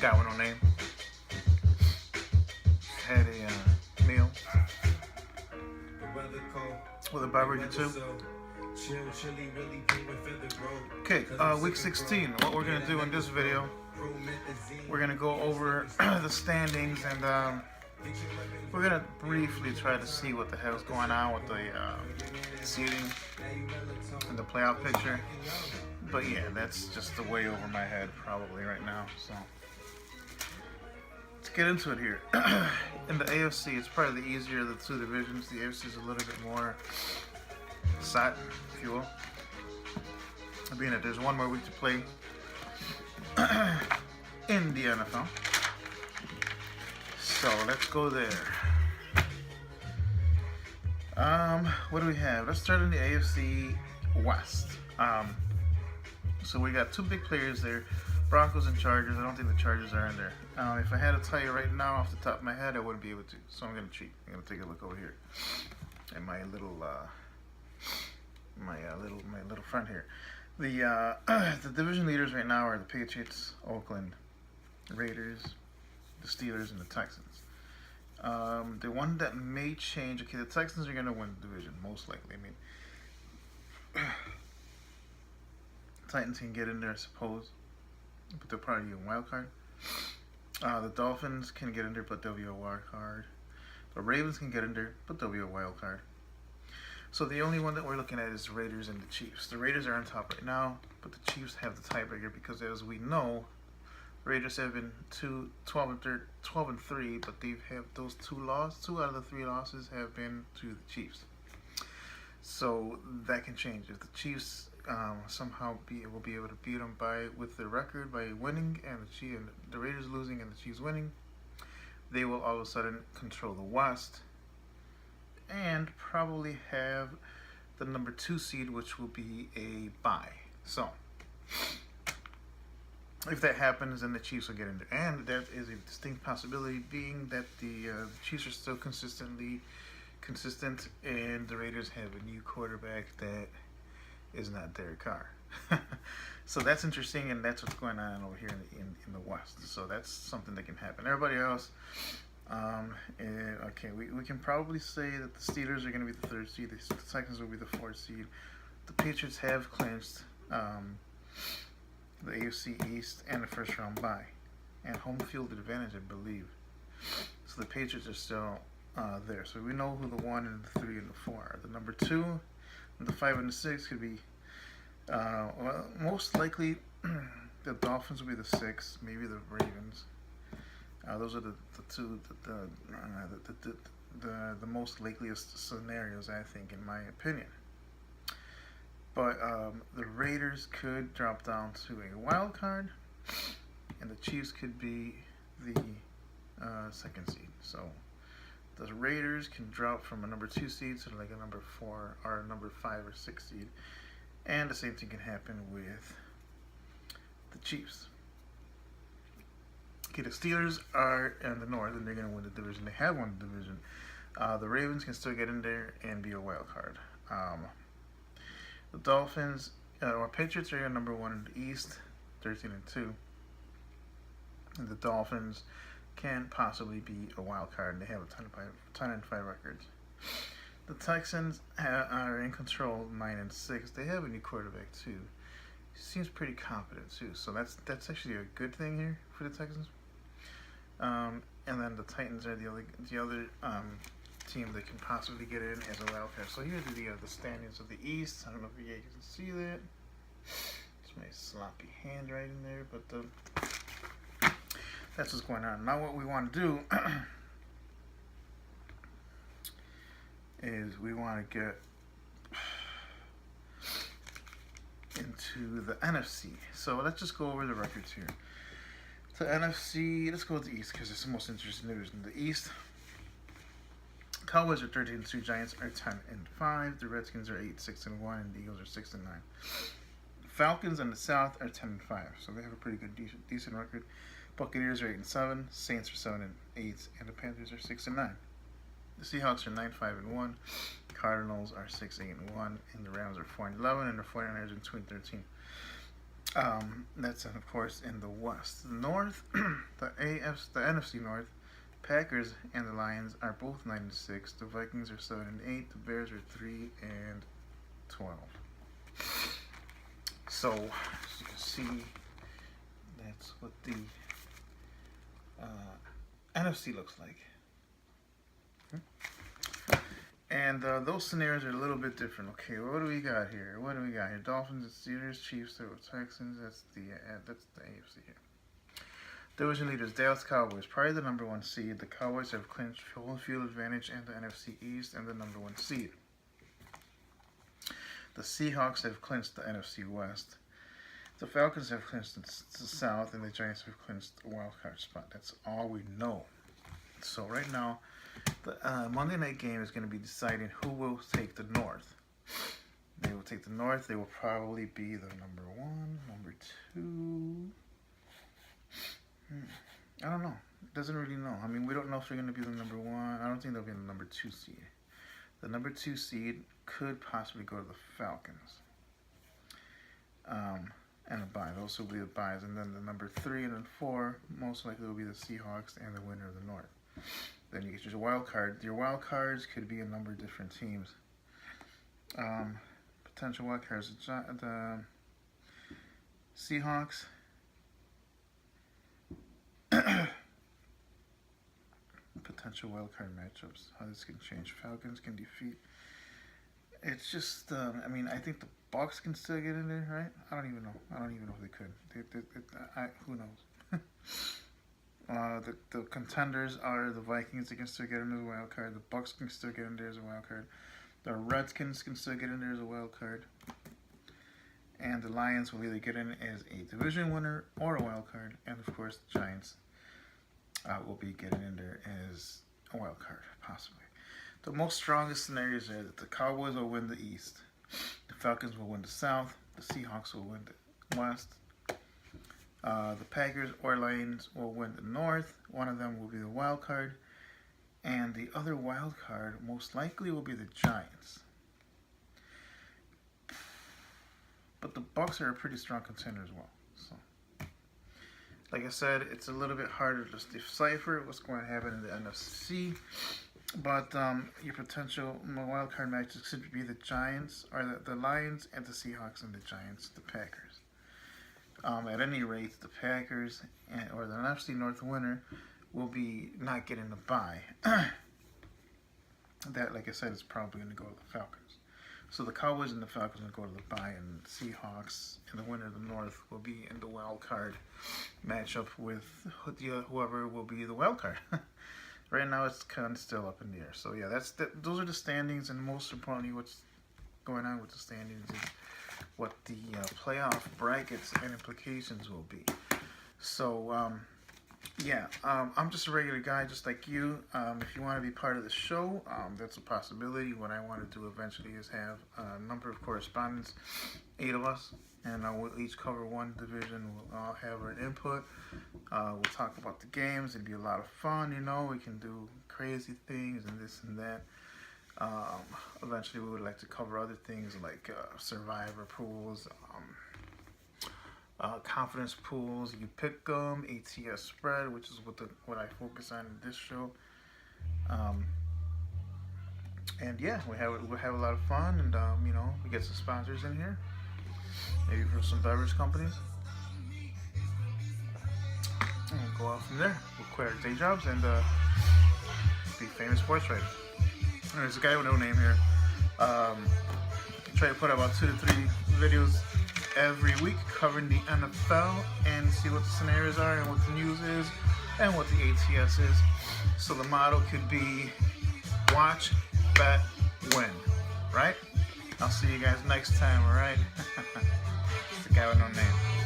guy with no name. Had a meal with a beverage or two. Okay, week 16. What we're gonna do in this video, we're gonna go over the standings and we're gonna briefly try to see what the hell's going on with the seeding and the playoff picture. But yeah, that's just way over my head probably right now. So let's get into it here. In the AFC, it's probably the easier of the two divisions. The AFC is a little bit more set, if you will. Being that there's one more week to play in the NFL. So let's go there. What do we have? Let's start in the AFC West. So we got two big players there, Broncos and Chargers. I don't think the Chargers are in there. If I had to tell you right now off the top of my head, I wouldn't be able to. So I'm gonna cheat. I'm gonna take a look over here at my little my little friend here. The division leaders right now are the Patriots, Oakland Raiders, the Steelers, and the Texans. The one that may change. Okay, the Texans are gonna win the division most likely. I mean, Titans can get in there, I suppose, but they'll probably be a wild card. The Dolphins can get in there, but they'll be a wild card. The Ravens can get in there, but they'll be a wild card. So the only one that we're looking at is the Raiders and the Chiefs. The Raiders are on top right now, but the Chiefs have the tiebreaker because, as we know, the Raiders have been 12 and 3, but they've had those two out of the three losses have been to the Chiefs. So that can change if the Chiefs somehow will be able to beat them with their record by winning, and the Raiders losing and the Chiefs winning. They will all of a sudden control the West and probably have the number 2 seed, which will be a bye. So if that happens, then the Chiefs will get in there, and that is a distinct possibility, being that the Chiefs are still consistent, and the Raiders have a new quarterback that is not Derek Carr. So that's interesting, and that's what's going on over here in the West. So that's something that can happen. Everybody else, okay, we can probably say that the Steelers are going to be the 3rd seed. The Texans will be the 4th seed. The Patriots have clinched the AFC East and the first round bye, and home field advantage, I believe. So the Patriots are still there. So we know who the 1 and the 3 and the 4 are. The number 2 and the 5 and the 6 could be well, most likely the Dolphins will be the 6, maybe the Ravens. Those are the two the most likeliest scenarios, I think, in my opinion. But the Raiders could drop down to a wild card, and the Chiefs could be the 2nd seed. So the Raiders can drop from a number 2 seed to like a number 4 or a number 5 or 6 seed, and the same thing can happen with the Chiefs. Okay, the Steelers are in the North, and they're going to win the division. They have won the division. The Ravens can still get in there and be a wild card. The Dolphins or Patriots are number 1 in the East, 13 and 2. And the Dolphins can possibly be a wild card, and they have a 10 and 5 records. The Texans are in control, 9 and 6. They have a new quarterback too. He seems pretty competent too. So that's actually a good thing here for the Texans. And then the Titans are the other team that can possibly get in as a wild card. So here's the standings of the East. I don't know if you guys can see that. It's my sloppy handwriting there, but that's what's going on. Now what we want to do is we want to get into the NFC. So let's just go over the records here. The NFC, let's go with the East because it's the most interesting division. The East, Cowboys are 13 and 2, Giants are 10 and 5, the Redskins are 8, 6 and 1, and the Eagles are 6 and 9. The Falcons in the South are 10 and 5, so they have a pretty good, decent record. Buccaneers are 8 and 7, Saints are 7 and 8, and the Panthers are 6 and 9. The Seahawks are 9, 5 and 1, Cardinals are 6, 8 and 1, and the Rams are 4 and 11, and the 49ers are 2 and 13. That's of course in the West. The North, the NFC North, Packers and the Lions are both 9-6. The Vikings are 7-8. The Bears are 3-12. So as you can see, that's what the NFC looks like. And those scenarios are a little bit different. Okay, what do we got here? Dolphins and Steelers, Chiefs, Texans. That's the AFC here. Division leaders: Dallas Cowboys, probably the number 1 seed. The Cowboys have clinched home field advantage in the NFC East and the number 1 seed. The Seahawks have clinched the NFC West. The Falcons have clinched the South, and the Giants have clinched the wild card spot. That's all we know. So right now, the Monday night game is going to be deciding who will take the North. They will take the North. They will probably be the number 1, number 2. I don't know. Doesn't really know. I mean, we don't know if they're going to be the number 1. I don't think they'll be the number 2 seed. The number 2 seed could possibly go to the Falcons. And a bye. Those will be the byes. And then the number 3 and then 4 most likely will be the Seahawks and the winner of the North. Then you get your wild card. Your wild cards could be a number of different teams. Potential wild cards: the Seahawks, potential wild card matchups. How this can change. Falcons can defeat. It's just, I mean, I think the Bucs can still get in there, right? I don't even know if they could. Who knows? The contenders are the Vikings. They can still get into the wild card. The Bucs can still get in there as a wild card. The Redskins can still get in there as a wild card. And the Lions will either get in as a division winner or a wild card. And of course, the Giants will be getting in there as a wild card, possibly. The most strongest scenarios are that the Cowboys will win the East. The Falcons will win the South. The Seahawks will win the West. The Packers or Lions will win the North. One of them will be the wild card. And the other wild card most likely will be the Giants. But the Bucs are a pretty strong contender as well. So, like I said, it's a little bit harder to decipher what's going to happen in the NFC. But your potential wild card matches should be the Giants, or the Lions, and the Seahawks, and the Giants, the Packers. At any rate, the Packers or the NFC North winner will be not getting a bye. That, like I said, is probably going to go to the Falcons. So the Cowboys and the Falcons will go to the bye, and the Seahawks and the winner of the North will be in the wild card matchup with whoever will be the wild card. Right now, it's kind of still up in the air. So yeah, those are the standings, and most importantly, what's going on with the standings is what the playoff brackets and implications will be. So I'm just a regular guy, just like you. If you want to be part of the show, that's a possibility. What I want to do eventually is have a number of correspondents, 8 of us, and we'll each cover one division. We'll all have our input. We'll talk about the games. It'd be a lot of fun, you know. We can do crazy things and this and that. Eventually, we would like to cover other things like survivor pools, confidence pools. You pick them, ATS spread, which is what I focus on in this show. And yeah, we'll have a lot of fun, and you know, we get some sponsors in here, maybe from some beverage companies. And we'll go out from there. We'll quit our day jobs and be famous sports writers. There's a guy with no name here. Try to put out about 2 to 3 videos every week covering the NFL and see what the scenarios are and what the news is and what the ATS is. So the motto could be watch, bet, win. Right? I'll see you guys next time, alright? It's the guy with no name.